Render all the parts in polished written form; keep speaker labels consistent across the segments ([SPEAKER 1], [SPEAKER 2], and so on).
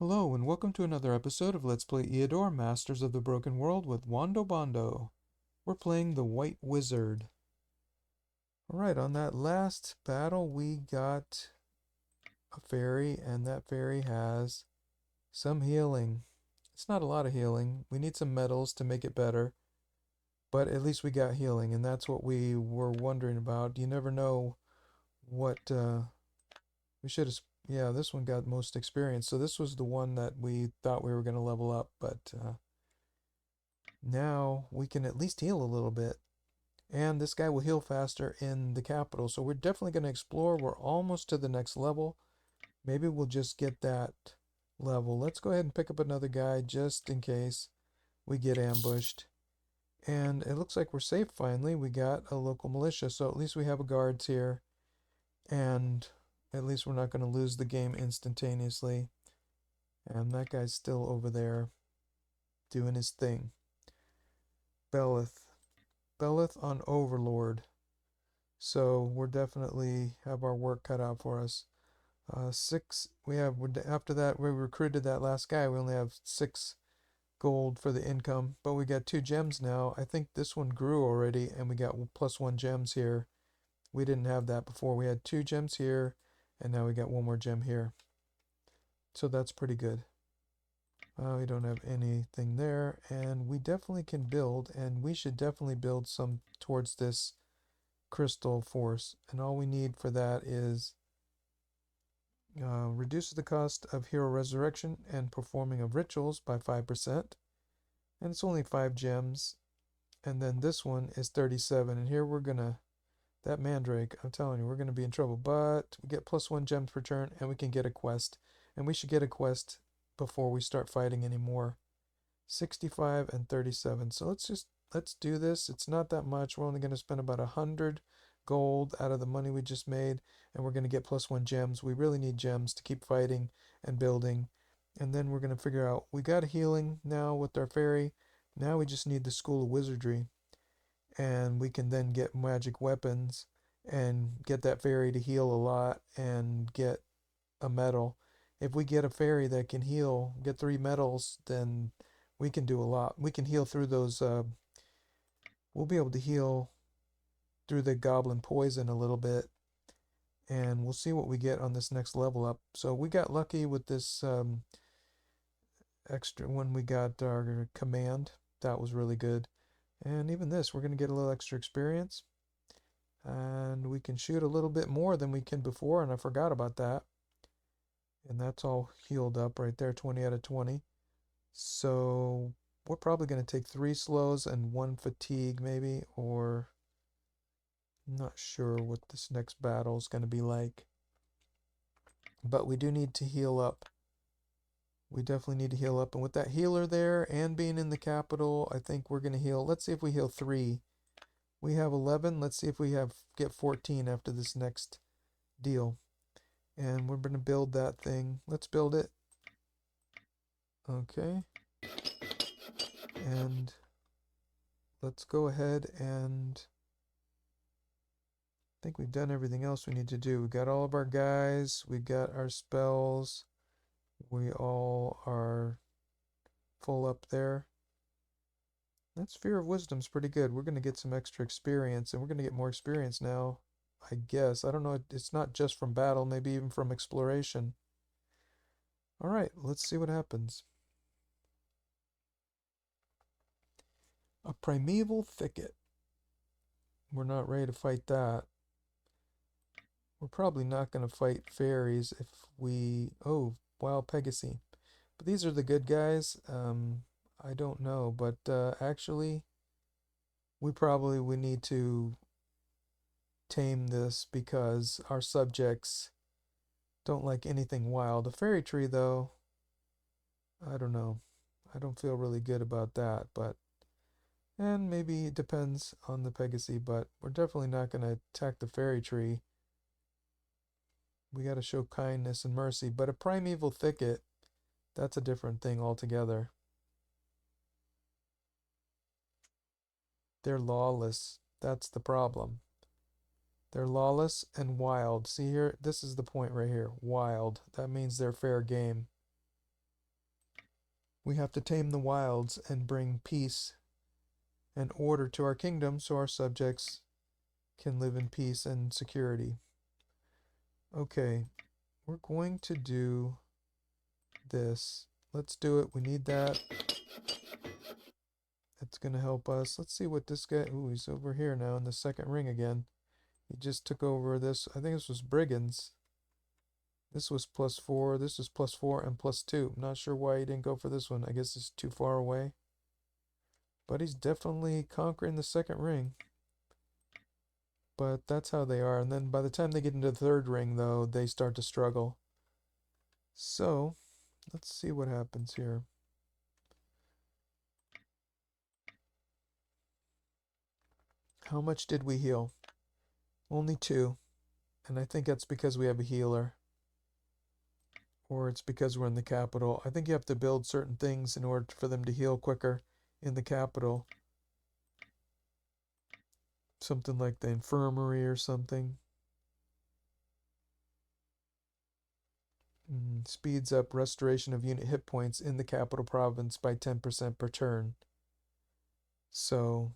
[SPEAKER 1] Hello, and welcome to another episode of Let's Play Eador, Masters of the Broken World with Wando Bondo. We're playing the White Wizard. Alright, on that last battle we got a fairy, and that fairy has some healing. It's not a lot of healing. We need some metals to make it better, but at least we got healing, and that's what we were wondering about. You never know what, we should have, yeah, this one got most experience, so this was the one that we thought we were going to level up, but, now we can at least heal a little bit. And this guy will heal faster in the capital. So we're definitely going to explore. We're almost to the next level. Maybe we'll just get that level. Let's go ahead and pick up another guy just in case we get ambushed. And it looks like we're safe finally. We got a local militia. So at least we have a guards here. And at least we're not going to lose the game instantaneously. And that guy's still over there doing his thing. Belith. Belith on Overlord. So we're definitely have our work cut out for us. Six, we have, after that, we recruited that last guy. We only have 6 gold for the income, but we got 2 gems now. I think this one grew already, and we got +1 gems here. We didn't have that before. We had 2 gems here, and now we got 1 more gem here. So that's pretty good. We don't have anything there, and we definitely can build, and we should definitely build some towards this crystal force. And all we need for that is reduces the cost of hero resurrection and performing of rituals by 5%. And it's only 5 gems. And then this one is 37. And here we're gonna, that mandrake, I'm telling you, we're gonna be in trouble. But we get +1 gems per turn, and we can get a quest. And we should get a quest before we start fighting anymore. 65 and 37. So let's do this. It's not that much. We're only gonna spend about 100 gold out of the money we just made, and we're going to get +1 gems. We really need gems to keep fighting and building. And then we're going to figure out, we got healing now with our fairy. Now we just need the School of Wizardry, and we can then get magic weapons and get that fairy to heal a lot and get a medal. If we get a fairy that can heal, get 3 medals, then we can do a lot. We can heal through those, we'll be able to heal through the goblin poison a little bit, and we'll see what we get on this next level up. So we got lucky with this extra when we got our command. That was really good. And even this, we're going to get a little extra experience, and we can shoot a little bit more than we can before, and I forgot about that. And that's all healed up right there, 20 out of 20. So we're probably going to take 3 slows and 1 fatigue maybe, or I'm not sure what this next battle is going to be like. But we do need to heal up. We definitely need to heal up. And with that healer there and being in the capital, I think we're going to heal. Let's see if we heal 3. We have 11. Let's see if we get 14 after this next deal. And we're going to build that thing. Let's build it. Okay. And let's go ahead and I think we've done everything else we need to do. We got all of our guys. We got our spells. We all are full up there. That Sphere of Wisdom's pretty good. We're going to get some extra experience, and we're going to get more experience now, I guess. I don't know. It's not just from battle, maybe even from exploration. Alright, let's see what happens. A primeval thicket. We're not ready to fight that. We're probably not going to fight fairies if we... Oh, wild Pegasi. But these are the good guys. I don't know, but actually, we need to tame this because our subjects don't like anything wild. A fairy tree, though, I don't know. I don't feel really good about that, but and maybe it depends on the Pegasi, but we're definitely not going to attack the fairy tree. We got to show kindness and mercy, but a primeval thicket, that's a different thing altogether. They're lawless. That's the problem. They're lawless and wild. See here, this is the point right here. Wild. That means they're fair game. We have to tame the wilds and bring peace and order to our kingdom so our subjects can live in peace and security. Okay, we're going to do this. Let's do it. We need that. It's going to help us. Let's see what this guy... Ooh, he's over here now in the second ring again. He just took over this. I think this was brigands. This was +4. This was +4 and +2. I'm not sure why he didn't go for this one. I guess it's too far away. But he's definitely conquering the second ring. But that's how they are. And then by the time they get into the third ring, though, they start to struggle. So, let's see what happens here. How much did we heal? Only 2. And I think that's because we have a healer. Or it's because we're in the capital. I think you have to build certain things in order for them to heal quicker in the capital. Something like the infirmary or something. Speeds up restoration of unit hit points in the capital province by 10% per turn. So,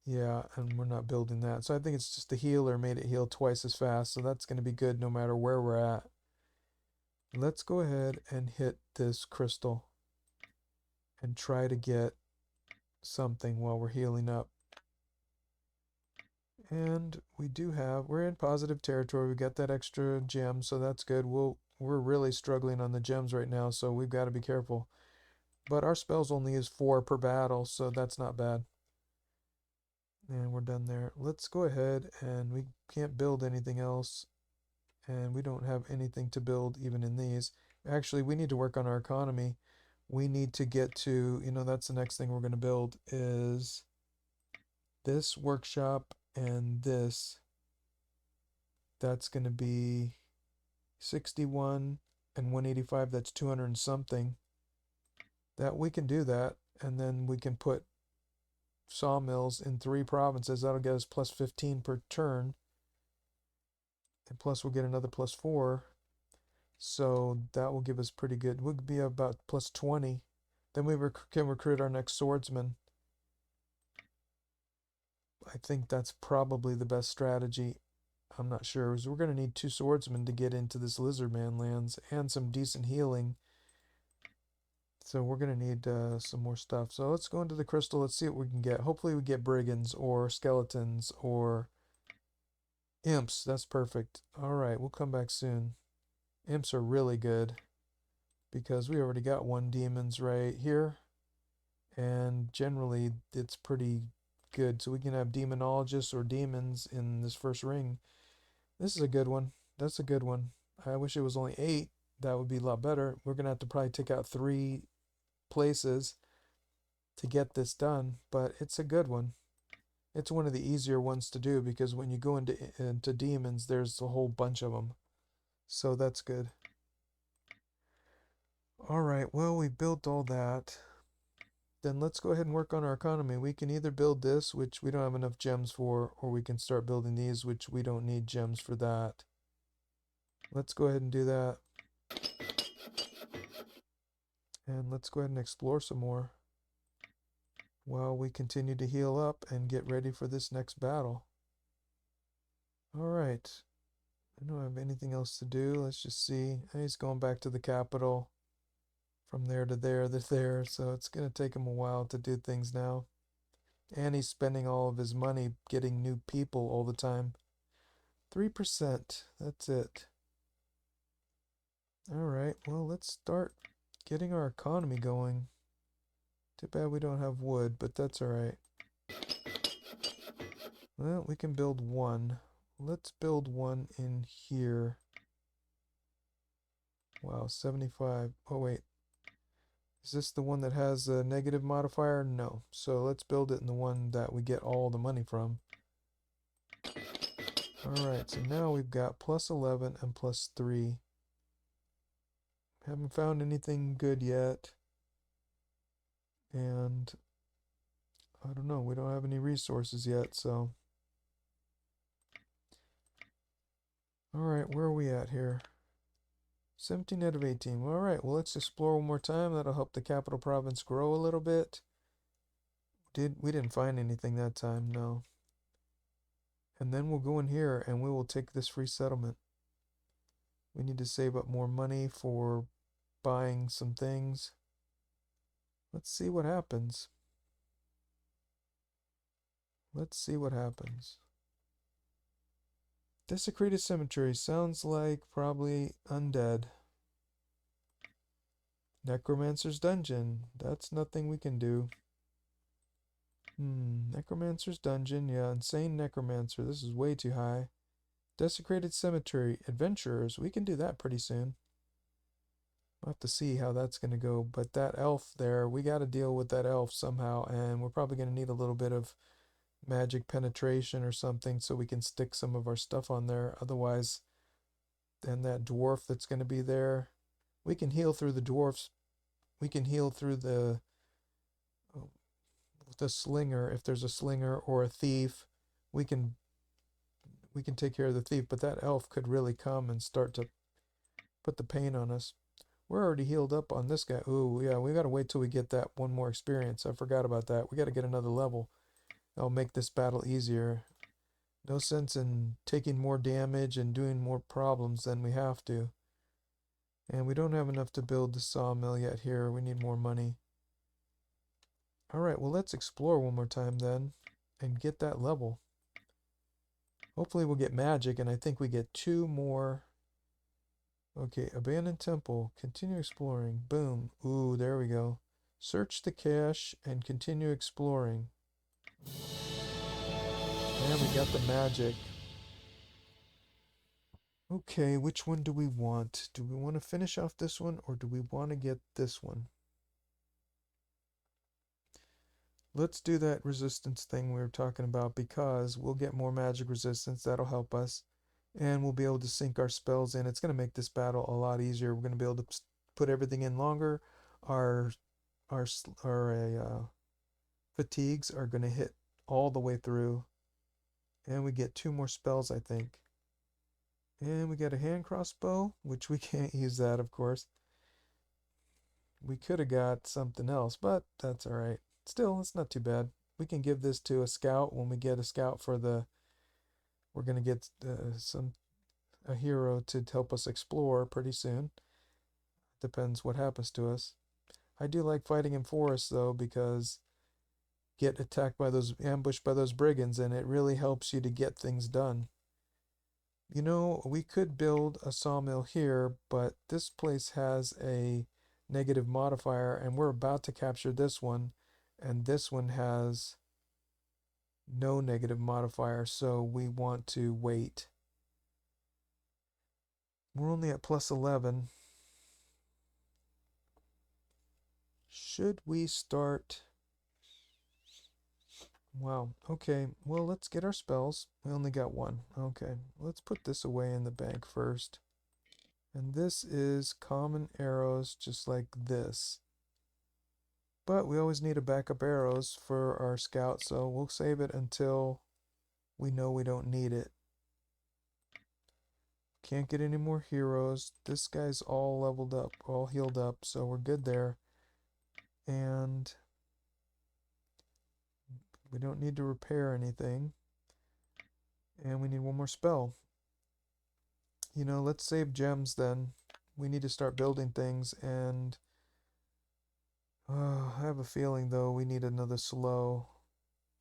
[SPEAKER 1] yeah, and we're not building that. So I think it's just the healer made it heal twice as fast. So that's going to be good no matter where we're at. Let's go ahead and hit this crystal and try to get something while we're healing up. And we're in positive territory. We got that extra gem, so that's good. We're really struggling on the gems right now, so we've got to be careful. But our spells only use 4 per battle, so that's not bad. And we're done there. Let's go ahead, and we can't build anything else. And we don't have anything to build even in these. Actually, we need to work on our economy. We need to get to, that's the next thing we're going to build is this workshop and this. That's going to be 61 and 185. That's 200 and something. That we can do that. And then we can put sawmills in 3 provinces. That'll get us +15 per turn. And plus we'll get another +4. So that will give us pretty good. We'll be about +20. Then we can recruit our next swordsman. I think that's probably the best strategy. I'm not sure. We're going to need 2 swordsmen to get into this Lizardman lands and some decent healing. So we're going to need some more stuff. So let's go into the crystal. Let's see what we can get. Hopefully we get brigands or skeletons or imps. That's perfect. Alright, we'll come back soon. Imps are really good because we already got 1 demons right here. And generally it's pretty good. So we can have demonologists or demons in this first ring. This is a good one. That's a good one. I wish it was only 8. That would be a lot better. We're going to have to probably take out 3 places to get this done, but it's a good one. It's one of the easier ones to do because when you go into demons, there's a whole bunch of them. So that's good. Alright, well, we built all that. Then let's go ahead and work on our economy. We can either build this, which we don't have enough gems for, or we can start building these, which we don't need gems for that. Let's go ahead and do that. And let's go ahead and explore some more while we continue to heal up and get ready for this next battle. Alright. I don't have anything else to do. Let's just see. He's going back to the capital. From there to there to there. So it's going to take him a while to do things now. And he's spending all of his money getting new people all the time. 3%. That's it. Alright, well, let's start getting our economy going. Too bad we don't have wood, but that's alright. Well, we can build 1. Let's build 1 in here. Wow, 75. Oh, wait. Is this the one that has a negative modifier? No. So let's build it in the one that we get all the money from. Alright, so now we've got +11 and +3. Haven't found anything good yet. And I don't know, we don't have any resources yet, so. Alright, where are we at here? 17 out of 18. All right, well, let's explore one more time. That'll help the capital province grow a little bit. We didn't find anything that time, no. And then we'll go in here and we will take this free settlement. We need to save up more money for buying some things. Let's see what happens. Let's see what happens. Desecrated Cemetery sounds like probably undead. Necromancer's Dungeon. That's nothing we can do. Necromancer's Dungeon. Yeah, Insane Necromancer. This is way too high. Desecrated Cemetery. Adventurers. We can do that pretty soon. We'll have to see how that's going to go. But that elf there, we got to deal with that elf somehow. And we're probably going to need a little bit of magic penetration or something so we can stick some of our stuff on there. Otherwise, then that dwarf that's going to be there, we can heal through the dwarfs. We can heal through the slinger if there's a slinger or a thief. We can take care of the thief, but that elf could really come and start to put the pain on us. We're already healed up on this guy. Ooh, yeah, we got to wait till we get that one more experience. I forgot about that. We got to get another level. That'll make this battle easier. No sense in taking more damage and doing more problems than we have to. And we don't have enough to build the sawmill yet here. We need more money. Alright, well, let's explore one more time then and get that level. Hopefully we'll get magic, and I think we get 2 more. Okay, abandoned temple. Continue exploring. Boom. Ooh, there we go. Search the cache and continue exploring. And we got the magic. Okay, which one do we want? Do we want to finish off this one, or do we want to get this one? Let's do that resistance thing we were talking about, because we'll get more magic resistance. That'll help us. And we'll be able to sync our spells in. It's going to make this battle a lot easier. We're going to be able to put everything in longer. Our fatigues are going to hit all the way through. And we get 2 more spells, I think. And we get a hand crossbow, which we can't use that, of course. We could have got something else, but that's alright. Still, it's not too bad. We can give this to a scout when we get a scout for the... We're going to get a hero to help us explore pretty soon. Depends what happens to us. I do like fighting in forests, though, because get attacked by those, ambushed by those brigands, and it really helps you to get things done. You know, we could build a sawmill here, but this place has a negative modifier, and we're about to capture this one, and this one has no negative modifier, so we want to wait. We're only at plus 11. Should we start? Wow, okay, well, let's get our spells. We only got 1. Okay, let's put this away in the bank first. And this is common arrows, just like this. But we always need a backup arrows for our scout, so we'll save it until we know we don't need it. Can't get any more heroes. This guy's all leveled up, all healed up, so we're good there. And we don't need to repair anything. And we need 1 more spell. You know, let's save gems then. We need to start building things, and I have a feeling, though, we need another slow.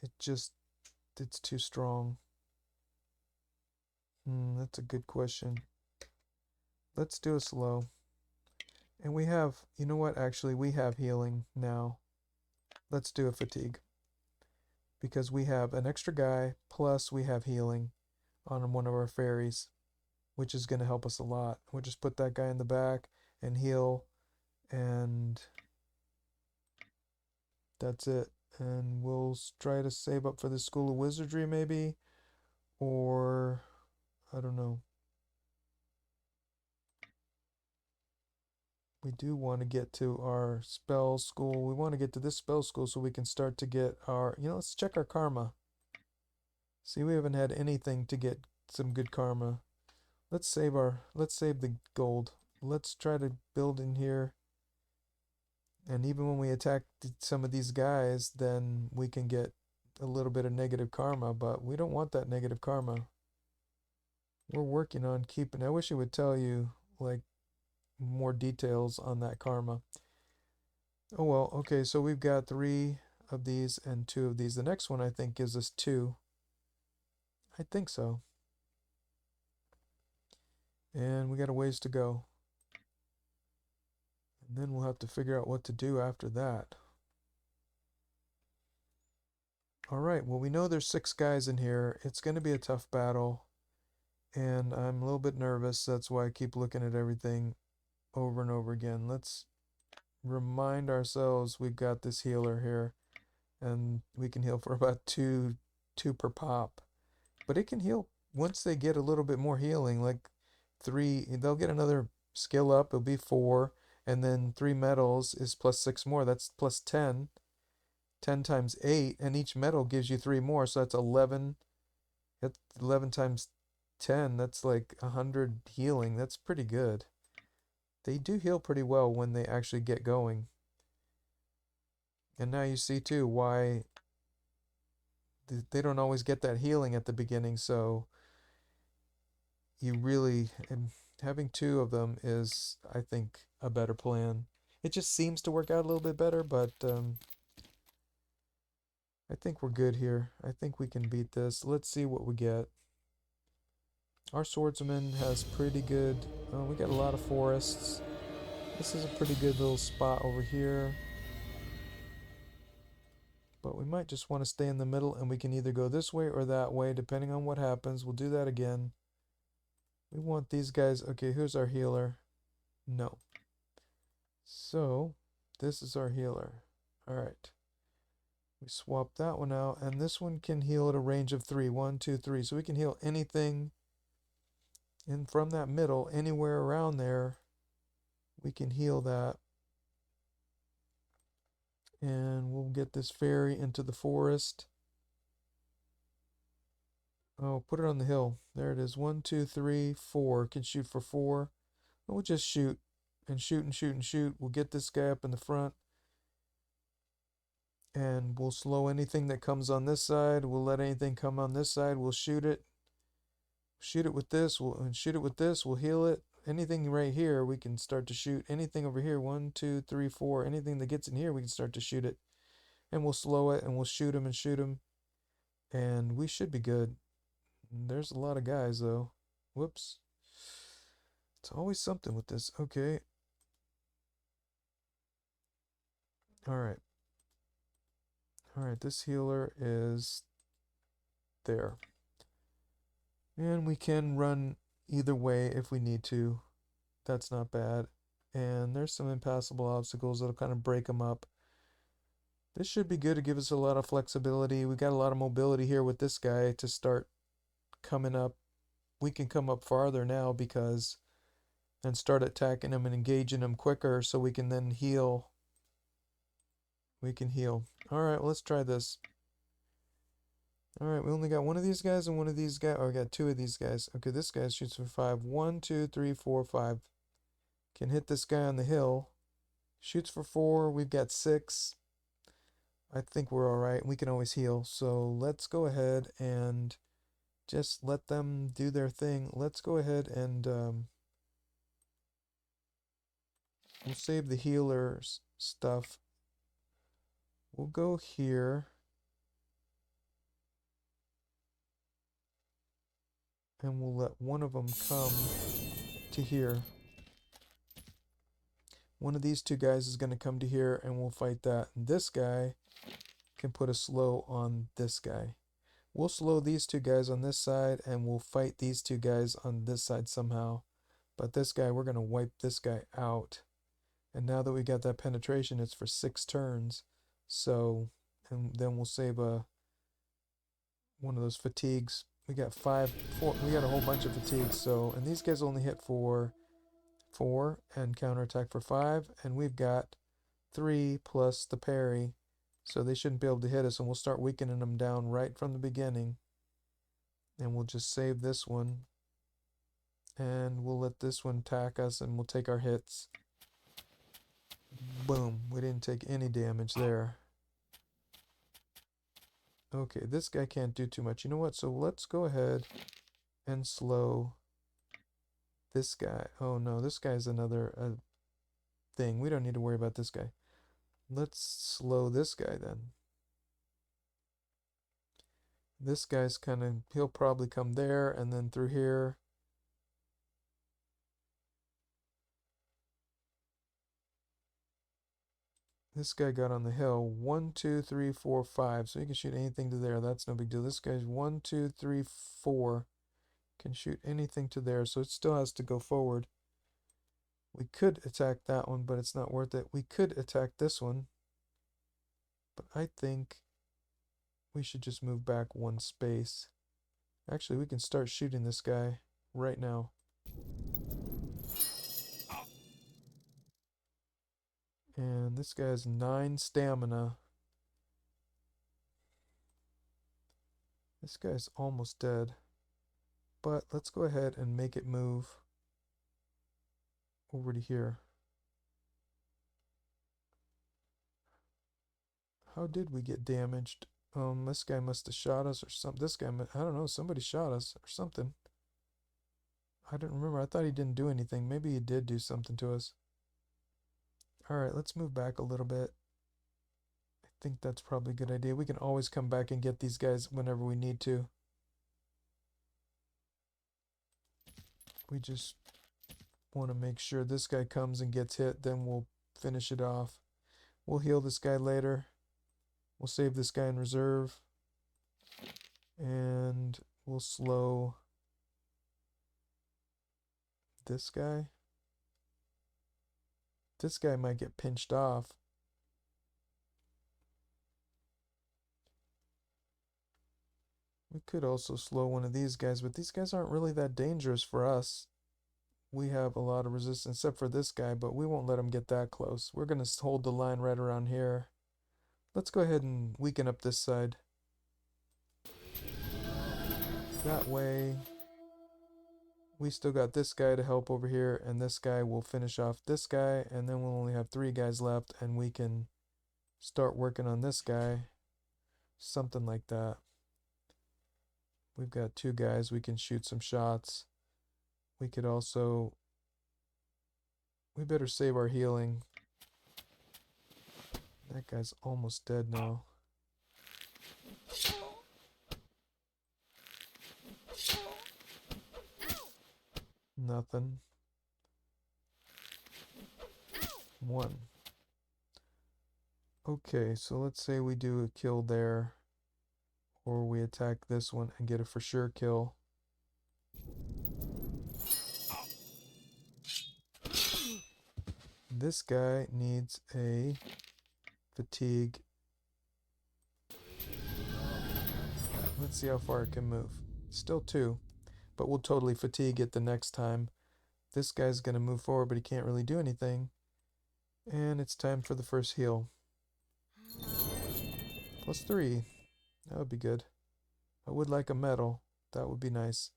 [SPEAKER 1] It's too strong. That's a good question. Let's do a slow. And we have, you know what, actually, we have healing now. Let's do a fatigue. Because we have an extra guy, plus we have healing on one of our fairies, which is going to help us a lot. We'll just put that guy in the back and heal, and that's it. And we'll try to save up for the School of Wizardry, maybe, or I don't know. We do want to get to our spell school. We want to get to this spell school so we can start to get our, let's check our karma. See, we haven't had anything to get some good karma. Let's save the gold. let's try to build in here. And even when we attack some of these guys, then we can get a little bit of negative karma, but we don't want that negative karma. We're working on keeping, I wish it would tell you like more details on that karma. Oh well, okay, so we've got 3 of these and 2 of these. The next one I think gives us 2. I think so. And we got a ways to go. And then we'll have to figure out what to do after that. Alright, well we know there's 6 guys in here. It's going to be a tough battle. And I'm a little bit nervous. That's why I keep looking at everything over and over again. Let's remind ourselves we've got this healer here. And we can heal for about 2 per pop. But it can heal once they get a little bit more healing, like 3, they'll get another skill up, it'll be 4, and then 3 medals is plus 6 more, that's plus 10. 10 times 8, and each medal gives you 3 more, so that's 11. That's 11 times 10, that's like 100 healing. That's pretty good. They do heal pretty well when they actually get going. And now you see too why they don't always get that healing at the beginning, so you really, having 2 of them is, I think, a better plan. It just seems to work out a little bit better, but I think we're good here. I think we can beat this. Let's see what we get. Our swordsman has pretty good, we got a lot of forests. This is a pretty good little spot over here. But we might just want to stay in the middle, and we can either go this way or that way, depending on what happens. We'll do that again. We want these guys. Okay, who's our healer? No. So, this is our healer. Alright. We swap that one out, and this one can heal at a range of 3. 1, 2, 3. So we can heal anything in from that middle, anywhere around there. We can heal that. And we'll get this fairy into the forest. Oh, put it on the hill. There it is. 1, 2, 3, 4. Can shoot for 4. We'll just shoot and shoot and shoot and shoot. We'll get this guy up in the front. And we'll slow anything that comes on this side. We'll let anything come on this side. We'll shoot it. Shoot it with this. We'll shoot it with this. We'll heal it. Anything right here, we can start to shoot. Anything over here, 1, 2, 3, 4. Anything that gets in here, we can start to shoot it. And we'll slow it, and we'll shoot him and shoot him. And we should be good. There's a lot of guys, though. Whoops. It's always something with this. Okay. Alright. Alright, this healer is there. And we can run either way if we need to. That's not bad. And there's some impassable obstacles that'll kind of break them up. This should be good to give us a lot of flexibility. We got a lot of mobility here with this guy to start coming up. We can come up farther now because and start attacking him and engaging him quicker so we can then heal. We can heal. Alright, well, let's try this. Alright, we only got 1 of these guys and 1 of these guys. Oh, we got 2 of these guys. Okay, this guy shoots for 5. 1, 2, 3, 4, 5. Can hit this guy on the hill. Shoots for 4. We've got 6. I think we're alright. We can always heal. So let's go ahead and just let them do their thing. Let's go ahead and we'll save the healer's stuff. We'll go here. And we'll let one of them come to here. One of these 2 guys is going to come to here and we'll fight that. And this guy can put a slow on this guy. We'll slow these 2 guys on this side and we'll fight these 2 guys on this side somehow. But this guy, we're going to wipe this guy out. And now that we got that penetration, it's for 6 turns. So, and then we'll save one of those fatigues. We got 4, we got a whole bunch of fatigues. So, and these guys only hit for 4 and counterattack for 5. And we've got 3 plus the parry. So they shouldn't be able to hit us. And we'll start weakening them down right from the beginning. And we'll just save this one. and we'll let this one attack us and we'll take our hits. Boom, we didn't take any damage there. Okay, this guy can't do too much. You know what? So let's go ahead and slow this guy. Oh no, this guy's another thing. We don't need to worry about this guy. Let's slow this guy then. This guy's kind of, he'll probably come there and then through here. This guy got on the hill. 1, 2, 3, 4, 5. So he can shoot anything to there. That's no big deal. This guy's 1, 2, 3, 4. Can shoot anything to there. So it still has to go forward. We could attack that one, but it's not worth it. We could attack this one. But I think we should just move back one space. Actually, we can start shooting this guy right now. And this guy has 9 stamina. This guy's almost dead. But let's go ahead and make it move over to here. How did we get damaged? This guy must have shot us or something. This guy, I don't know, somebody shot us or something. I don't remember. I thought he didn't do anything. Maybe he did do something to us. Alright, let's move back a little bit. I think that's probably a good idea. We can always come back and get these guys whenever we need to. We just want to make sure this guy comes and gets hit, then we'll finish it off. We'll heal this guy later. We'll save this guy in reserve. And we'll slow this guy. This guy might get pinched off. We could also slow one of these guys, but these guys aren't really that dangerous for us. We have a lot of resistance, except for this guy, but we won't let him get that close. We're going to hold the line right around here. Let's go ahead and weaken up this side. That way, we still got this guy to help over here, and this guy will finish off this guy, and then we'll only have 3 guys left, and we can start working on this guy. Something like that. We've got 2 guys, we can shoot some shots. We could also, we better save our healing. That guy's almost dead now. Nothing. 1. Okay, so let's say we do a kill there, or we attack this one and get a for sure kill. This guy needs a fatigue. Let's see how far it can move. Still 2, but we'll totally fatigue it the next time. This guy's going to move forward, but he can't really do anything. And it's time for the first heal. +3. That would be good. I would like a medal. That would be nice.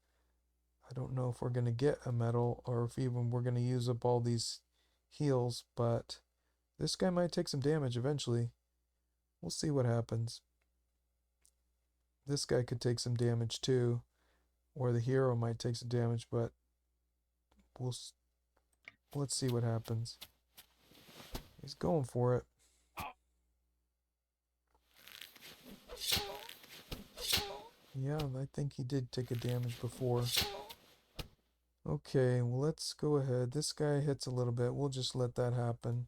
[SPEAKER 1] I don't know if we're going to get a medal or if even we're going to use up all these heals, but this guy might take some damage eventually. We'll see what happens. This guy could take some damage too, or the hero might take some damage, but let's see what happens. He's going for it. Yeah, I think he did take a damage before. Okay, well, let's go ahead. This guy hits a little bit. We'll just let that happen.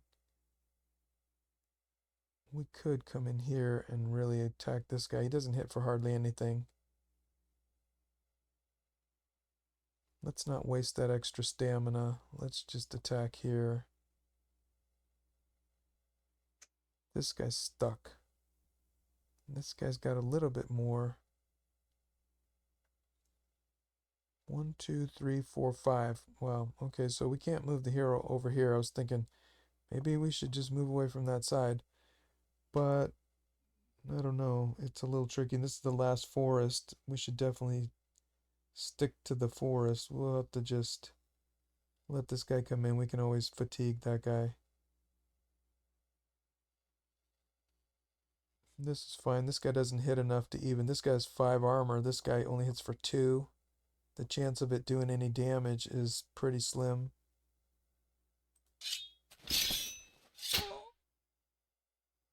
[SPEAKER 1] We could come in here and really attack this guy. He doesn't hit for hardly anything. Let's not waste that extra stamina. Let's just attack here. This guy's stuck. This guy's got a little bit more. 1, 2, 3, 4, 5. Wow, okay, so we can't move the hero over here. I was thinking maybe we should just move away from that side. But I don't know. It's a little tricky. This is the last forest. We should definitely stick to the forest. We'll have to just let this guy come in. We can always fatigue that guy. This is fine. This guy doesn't hit enough to even. This guy has 5 armor. This guy only hits for 2. The chance of it doing any damage is pretty slim.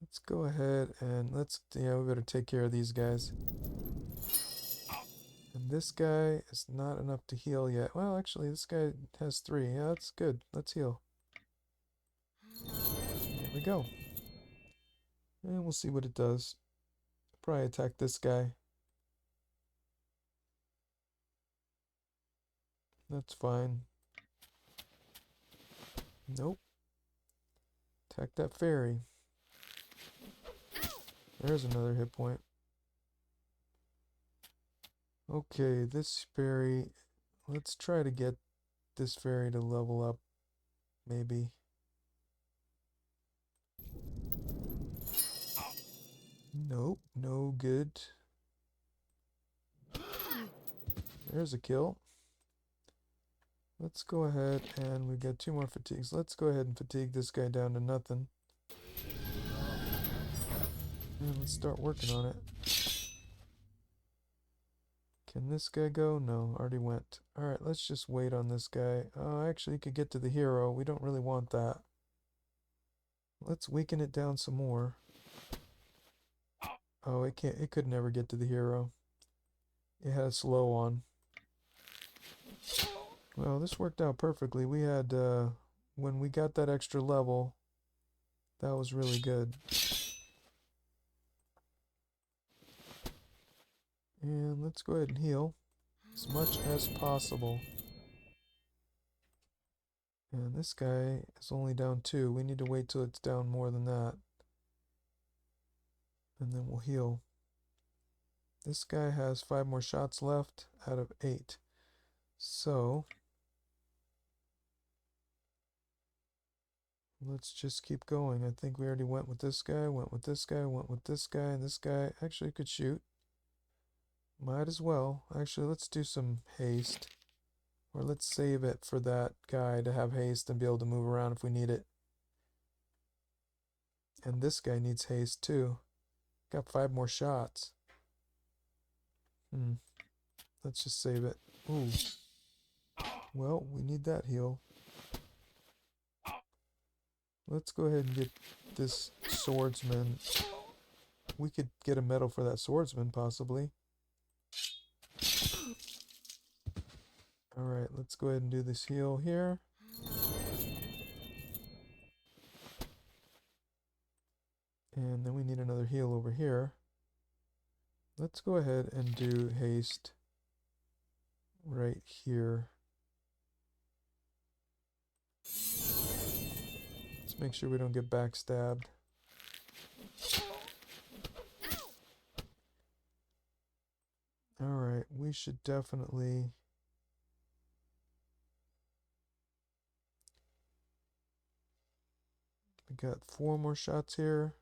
[SPEAKER 1] Let's go ahead and we better take care of these guys. And this guy is not enough to heal yet. Well, actually, this guy has 3. Yeah, that's good. Let's heal. There we go. And we'll see what it does. Probably attack this guy. That's fine. Nope. Attack that fairy. There's another hit point. Okay, this fairy. Let's try to get this fairy to level up. Maybe. Nope, no good. There's a kill. Let's go ahead and we got 2 more fatigues. Let's go ahead and fatigue this guy down to nothing. And let's start working on it. Can this guy go? No, already went. Alright, let's just wait on this guy. Oh, actually, he could get to the hero. We don't really want that. Let's weaken it down some more. Oh, it can't. It could never get to the hero. It had slow on. Well, this worked out perfectly. We had, when we got that extra level, that was really good. And let's go ahead and heal as much as possible. And this guy is only down 2. We need to wait till it's down more than that. And then we'll heal. This guy has 5 more shots left out of 8. So let's just keep going. I think we already went with this guy, went with this guy, went with this guy, and this guy actually could shoot. Might as well. Actually, let's do some haste. Or let's save it for that guy to have haste and be able to move around if we need it. And this guy needs haste too. Got 5 more shots. Let's just save it. Ooh. Well, we need that heal. Let's go ahead and get this swordsman. We could get a medal for that swordsman, possibly. Alright, let's go ahead and do this heal here. And then we need another heal over here. Let's go ahead and do haste right here. Let's make sure we don't get backstabbed. Alright, we should definitely... We got 4 more shots here.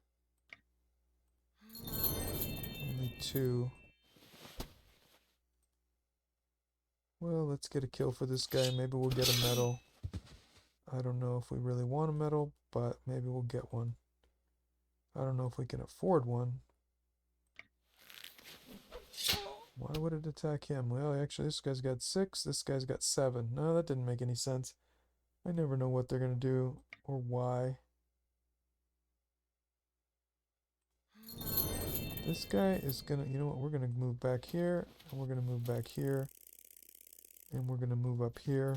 [SPEAKER 1] Only 2. Well, let's get a kill for this guy. Maybe we'll get a medal. I don't know if we really want a medal, but maybe we'll get one. I don't know if we can afford one. Why would it attack him? Well, actually, this guy's got 6. This guy's got 7. No, that didn't make any sense. I never know what they're going to do or why. This guy is going to... You know what? We're going to move back here. And we're going to move back here. And we're going to move up here.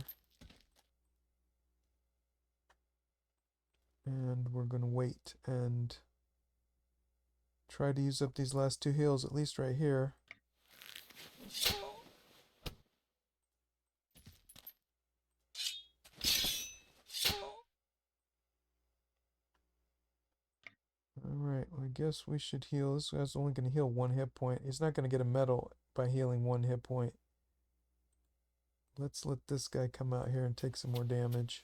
[SPEAKER 1] And we're going to wait and try to use up these last 2 heals, at least right here. Alright, well, I guess we should heal. This guy's only going to heal 1 hit point. He's not going to get a medal by healing 1 hit point. Let's let this guy come out here and take some more damage.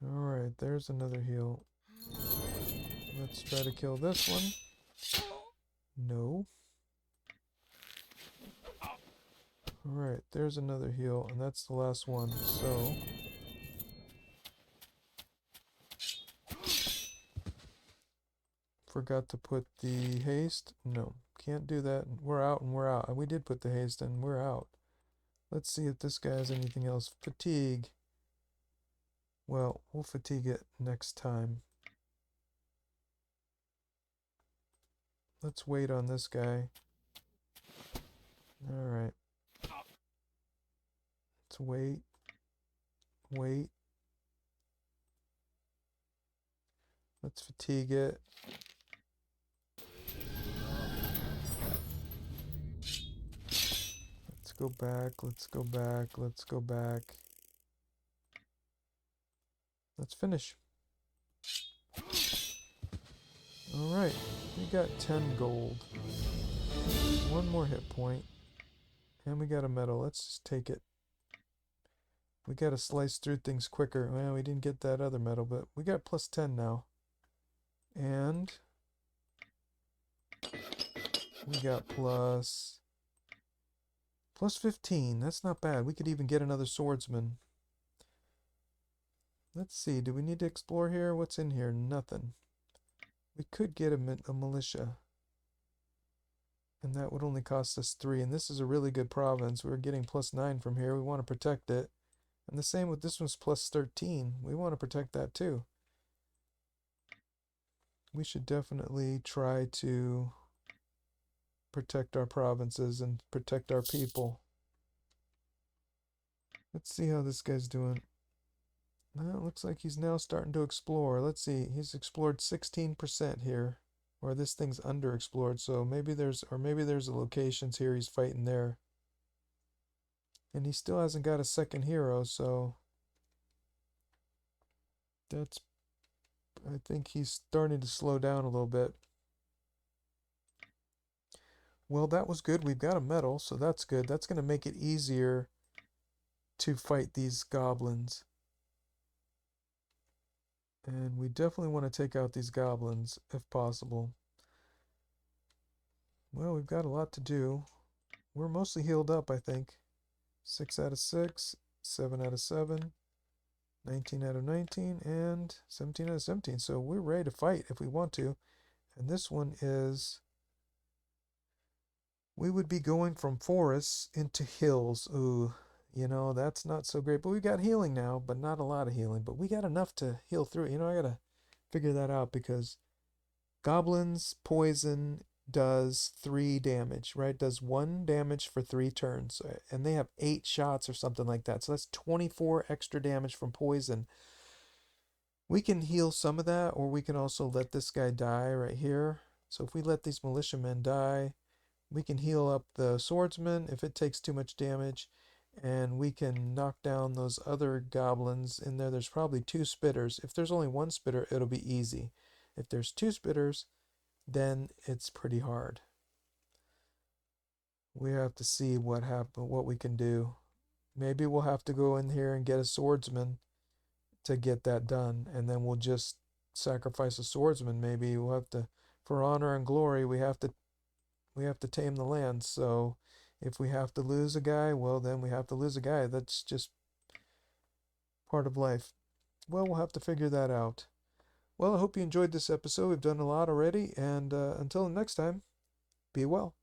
[SPEAKER 1] Alright, there's another heal. Let's try to kill this one. No. Alright, there's another heal, and that's the last one, so... Forgot to put the haste. No, can't do that. We're out and we're out. And we did put the haste in. We're out. Let's see if this guy has anything else. Fatigue. Well, we'll fatigue it next time. Let's wait on this guy. Alright. Let's wait. Wait. Let's fatigue it. Let's go back. Let's go back. Let's go back. Let's finish. Alright. We got 10 gold. One more hit point. And we got a medal. Let's just take it. We gotta slice through things quicker. Well, we didn't get that other medal, but we got plus 10 now. And we got plus 15. That's not bad. We could even get another swordsman. Let's see. Do we need to explore here? What's in here? Nothing. We could get a militia. And that would only cost us 3. And this is a really good province. We're getting plus 9 from here. We want to protect it. And the same with this one's plus 13. We want to protect that too. We should definitely try to protect our provinces and protect our people. Let's see how this guy's doing. Well, it looks like he's now starting to explore. Let's see. He's explored 16% here. Or this thing's underexplored, so maybe there's the locations here he's fighting there. And he still hasn't got a second hero, so that's, I think he's starting to slow down a little bit. Well, that was good. We've got a medal, so that's good. That's going to make it easier to fight these goblins. And we definitely want to take out these goblins, if possible. Well, we've got a lot to do. We're mostly healed up, I think. 6 out of 6, 7 out of 7, 19 out of 19, and 17 out of 17. So we're ready to fight if we want to. And this one is... We would be going from forests into hills. Ooh, you know, that's not so great. But we got healing now, but not a lot of healing. But we got enough to heal through. You know, I gotta figure that out because goblins poison does 3 damage, right? Does 1 damage for 3 turns. And they have 8 shots or something like that. So that's 24 extra damage from poison. We can heal some of that, or we can also let this guy die right here. So if we let these militiamen die, we can heal up the swordsman if it takes too much damage, and we can knock down those other goblins in there. There's probably 2 spitters. If there's only 1 spitter, it'll be easy. If there's 2 spitters, then it's pretty hard. We have to see what we can do. Maybe we'll have to go in here and get a swordsman to get that done, and then we'll just sacrifice a swordsman. Maybe we'll have to, for honor and glory, we have to tame the land. So if we have to lose a guy, well, then we have to lose a guy. That's just part of life. Well, we'll have to figure that out. Well, I hope you enjoyed this episode. We've done a lot already, and until next time, be well.